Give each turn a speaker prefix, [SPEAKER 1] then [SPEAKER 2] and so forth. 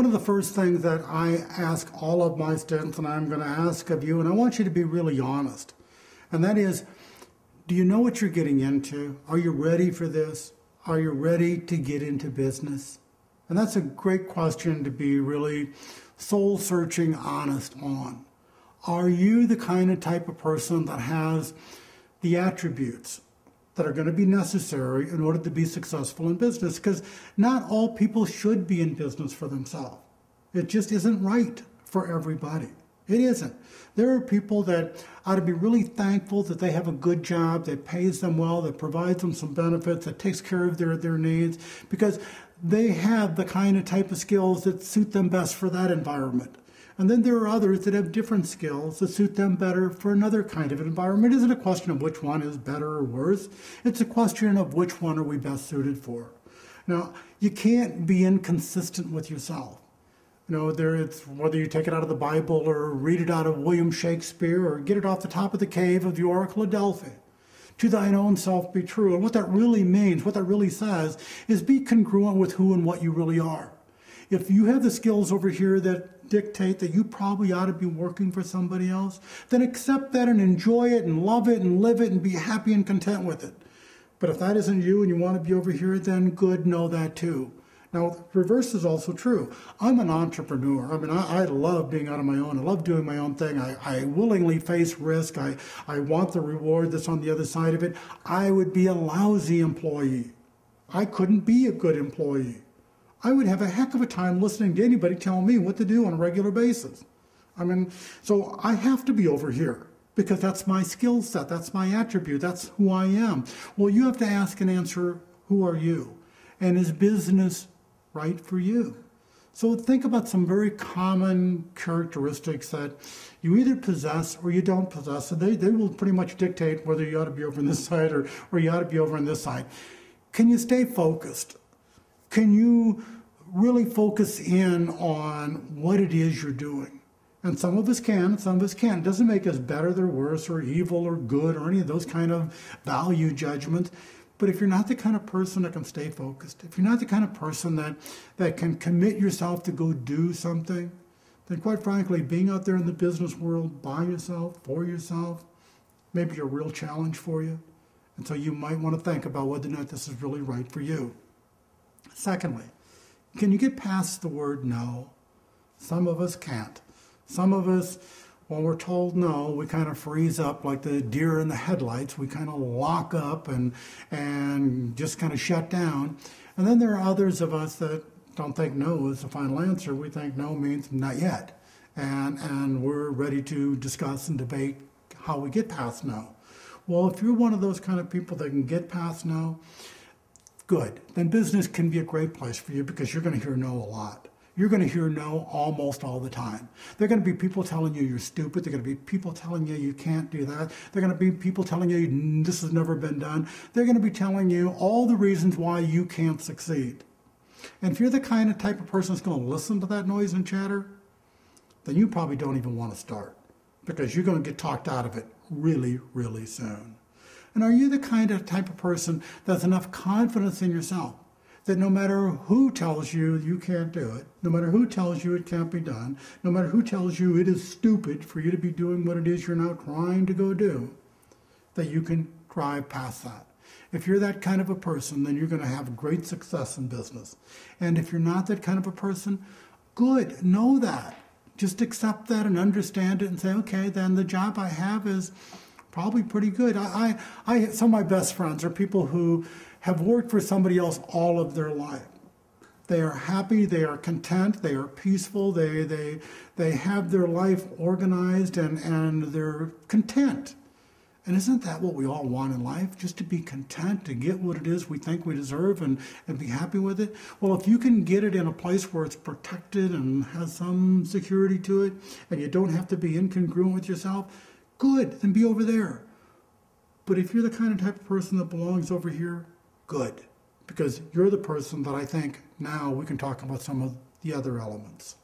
[SPEAKER 1] One of the first things that I ask all of my students, and I'm going to ask of you, and I want you to be really honest, and that is, do you know what you're getting into? Are you ready for this? Are you ready to get into business? And that's a great question to be really soul-searching, honest on. Are you the kind of type of person that has the attributes that are going to be necessary in order to be successful in business? Because not all people should be in business for themselves. It just isn't right for everybody. It isn't. There are people that ought to be really thankful that they have a good job that pays them well, that provides them some benefits, that takes care of their needs, because they have the kind of type of skills that suit them best for that environment. And then there are others that have different skills that suit them better for another kind of environment. It isn't a question of which one is better or worse. It's a question of which one are we best suited for. Now, you can't be inconsistent with yourself. You know, it's whether you take it out of the Bible or read it out of William Shakespeare or get it off the top of the cave of the Oracle of Delphi. To thine own self be true. And what that really means, what that really says, is be congruent with who and what you really are. If you have the skills over here that dictate that you probably ought to be working for somebody else, then accept that and enjoy it and love it and live it and be happy and content with it. But if that isn't you and you want to be over here, then good, know that too. Now, the reverse is also true. I'm an entrepreneur. I mean, I love being out on my own. I love doing my own thing. I willingly face risk. I want the reward that's on the other side of it. I would be a lousy employee. I couldn't be a good employee. I would have a heck of a time listening to anybody telling me what to do on a regular basis. I mean, so I have to be over here because that's my skill set. That's my attribute. That's who I am. Well, you have to ask and answer, who are you? And is business right for you? So think about some very common characteristics that you either possess or you don't possess. And they will pretty much dictate whether you ought to be over on this side or you ought to be over on this side. Can you stay focused? Can you really focus in on what it is you're doing? And some of us can, some of us can't. It doesn't make us better or worse or evil or good or any of those kind of value judgments. But if you're not the kind of person that can stay focused, if you're not the kind of person that can commit yourself to go do something, then quite frankly, being out there in the business world by yourself, for yourself, may be a real challenge for you. And so you might want to think about whether or not this is really right for you. Secondly, can you get past the word no? Some of us can't. Some of us, when we're told no, we kind of freeze up like the deer in the headlights. We kind of lock up and just kind of shut down. And then there are others of us that don't think no is the final answer. We think no means not yet. And we're ready to discuss and debate how we get past no. Well, if you're one of those kind of people that can get past no, good. Then business can be a great place for you because you're going to hear no a lot. You're going to hear no almost all the time. There are going to be people telling you you're stupid. There are going to be people telling you you can't do that. There are going to be people telling you this has never been done. They're going to be telling you all the reasons why you can't succeed. And if you're the kind of type of person that's going to listen to that noise and chatter, then you probably don't even want to start because you're going to get talked out of it really, really soon. And are you the kind of type of person that's enough confidence in yourself that no matter who tells you you can't do it, no matter who tells you it can't be done, no matter who tells you it is stupid for you to be doing what it is you're now trying to go do, that you can drive past that? If you're that kind of a person, then you're going to have great success in business. And if you're not that kind of a person, good, know that. Just accept that and understand it and say, okay, then the job I have is probably pretty good. Some of my best friends are people who have worked for somebody else all of their life. They are happy, they are content, they are peaceful, they have their life organized and they're content. And isn't that what we all want in life? Just to be content, to get what it is we think we deserve and be happy with it? Well, if you can get it in a place where it's protected and has some security to it, and you don't have to be incongruent with yourself, good, then be over there. But if you're the kind of type of person that belongs over here, good. Because you're the person that I think now we can talk about some of the other elements.